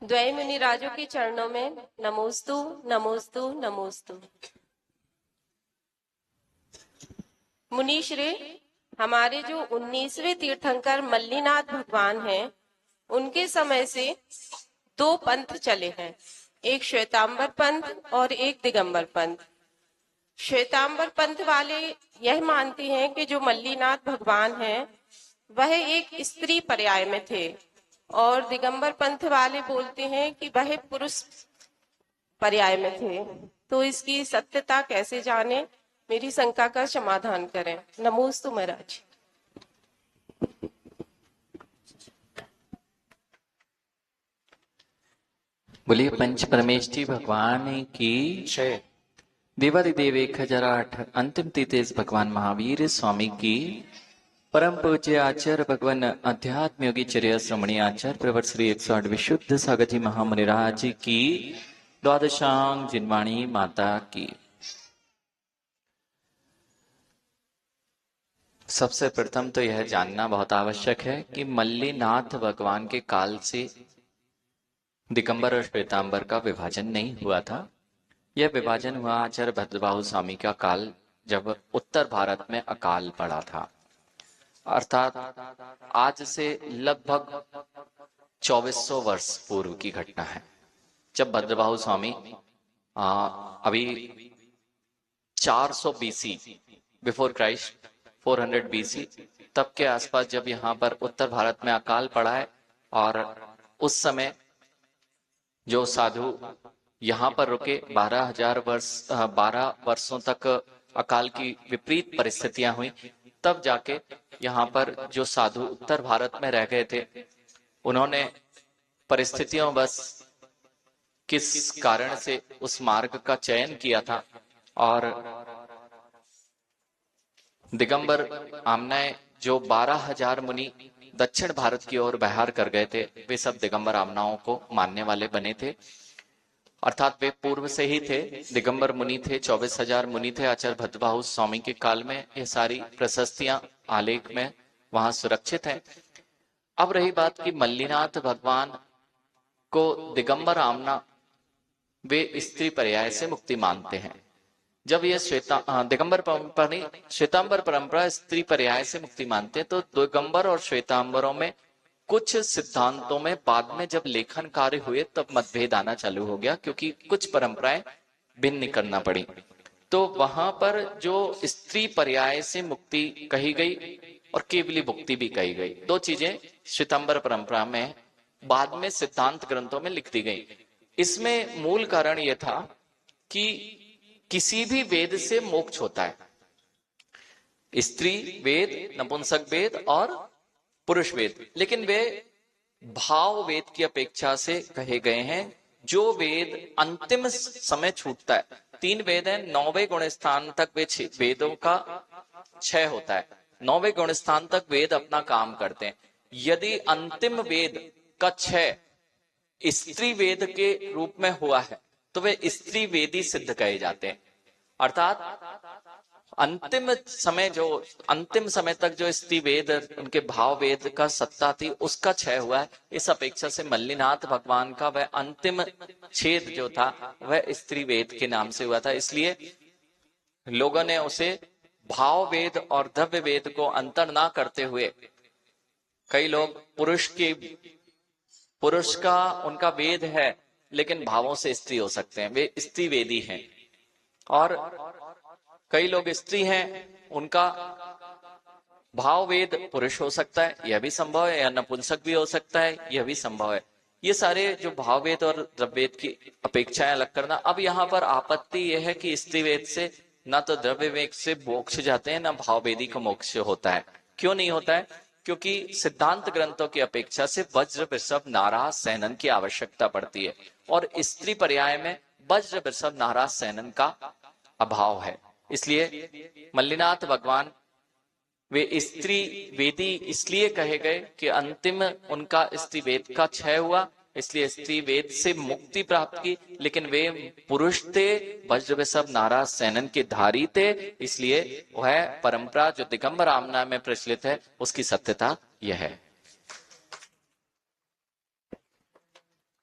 द्वय मुनिराजों के चरणों में नमोस्तु नमोस्तु नमोस्तु। मुनीश्री, हमारे जो 19वें तीर्थंकर मल्लीनाथ भगवान हैं, उनके समय से दो पंथ चले हैं, एक श्वेतांबर पंथ और एक दिगंबर पंथ। श्वेतांबर पंथ वाले यह मानते हैं कि जो मल्लीनाथ भगवान हैं वह एक स्त्री पर्याय में थे, और दिगंबर पंथ वाले बोलते हैं कि वह पुरुष पर्याय में थे। तो इसकी सत्यता कैसे जाने, मेरी शंका का समाधान करें। नमोस्तु महाराज। बोलिए पंच परमेष्ठी भगवान की जय। देवादिदेव 1008 अंतिम तीतेज भगवान महावीर स्वामी की परम पूज्य आचार्य भगवान अध्यात्म योगी चर्या श्रमणी आचार्य प्रवर श्री 108 विशुद्ध सागर जी महामुनिराज की द्वादशांग जिनवाणी माता की। सबसे प्रथम तो यह जानना बहुत आवश्यक है कि मल्लीनाथ भगवान के काल से दिगंबर और श्वेतांबर का विभाजन नहीं हुआ था। यह विभाजन हुआ आचार्य भद्रबाहु स्वामी का काल, जब उत्तर भारत में अकाल पड़ा था। अर्थात आज से लगभग 2400 वर्ष पूर्व की घटना है, जब भद्रबाहु स्वामी अभी 400 बीसी बिफोर क्राइस्ट 400 बीसी तब के आसपास जब यहाँ पर उत्तर भारत में अकाल पड़ा है, और उस समय जो साधु यहाँ पर रुके 12 वर्षों तक अकाल की विपरीत परिस्थितियां हुई, तब जाके यहाँ पर जो साधु उत्तर भारत में रह गए थे, उन्होंने परिस्थितियों बस किस कारण से उस मार्ग का चयन किया था, और दिगंबर आमनाएं जो 12,000 मुनि दक्षिण भारत की ओर बहार कर गए थे, वे सब दिगंबर आमनाओं को मानने वाले बने थे। अर्थात वे पूर्व से ही थे, दिगंबर मुनि थे, 24,000 मुनि थे आचार्य भद्रबाहु स्वामी के काल में। ये सारी प्रशस्तियां आलेख में वहां सुरक्षित हैं। अब रही बात कि मल्लीनाथ भगवान को दिगंबर आमना वे स्त्री पर्याय से मुक्ति मानते हैं। जब ये दिगंबर परंपरा नहीं, श्वेतांबर परंपरा स्त्री पर्याय से मुक्ति मानते हैं, तो दिगंबर और श्वेतांबरों में कुछ सिद्धांतों में बाद में जब लेखन कार्य हुए तब मतभेद आना चालू हो गया, क्योंकि कुछ परंपराएं भिन्न करना पड़ी। तो वहां पर जो स्त्री पर्याय से मुक्ति कही गई और केवली मुक्ति भी कही गई, दो चीजें श्वेतांबर परंपरा में बाद में सिद्धांत ग्रंथों में लिख दी गई। इसमें मूल कारण यह था कि किसी भी वेद से मोक्ष होता है, स्त्री वेद, नपुंसक वेद और पुरुष वेद, लेकिन वे भाव वेद की अपेक्षा से कहे गए हैं। जो वेद अंतिम समय छूटता है, 3 वेद हैं, 9वें गुण स्थान तक वे वेदों का क्षय होता है, 9वें गुण स्थान तक वेद अपना काम करते हैं। यदि अंतिम वेद का क्षय स्त्री वेद के रूप में हुआ है तो वे स्त्री वेदी सिद्ध कहे जाते हैं। अर्थात अंतिम समय तक जो स्त्री वेद, उनके भाव वेद का सत्ता थी, उसका क्षय हुआ है। इस अपेक्षा से मल्लीनाथ भगवान का वह अंतिम छेद जो था वह स्त्री वेद के नाम से हुआ था। इसलिए लोगों ने उसे भाव वेद और द्रव्य वेद को अंतर ना करते हुए, कई लोग पुरुष का उनका वेद है लेकिन भावों से स्त्री हो सकते हैं, वे स्त्री वेदी हैं। और कई लोग स्त्री हैं, उनका भाव वेद पुरुष हो सकता है, यह भी संभव है, या नपुंसक भी हो सकता है, यह भी संभव है। ये सारे जो भाव वेद और द्रव्य वेद की अपेक्षाएं अलग करना। अब यहाँ पर आपत्ति यह है कि स्त्री वेद से ना तो द्रव्य वेद से मोक्ष जाते हैं, ना भाव वेदी का मोक्ष होता है। क्यों नहीं होता है? क्योंकि सिद्धांत ग्रंथों की अपेक्षा से वज्र वृषभ नाराज सैनन की आवश्यकता पड़ती है, और स्त्री पर्याय में वज्र वृषभ नाराज सैनन का अभाव है। इसलिए मल्लीनाथ भगवान वे स्त्री वेदी इसलिए कहे गए कि अंतिम उनका स्त्री वेद का क्षय हुआ, इसलिए स्त्री वेद से मुक्ति प्राप्त की, लेकिन वे पुरुष थे, वज्र वृषभ नाराज सैनन के धारी थे। इसलिए वह परंपरा जो दिगंबर आमना में प्रचलित है उसकी सत्यता यह है।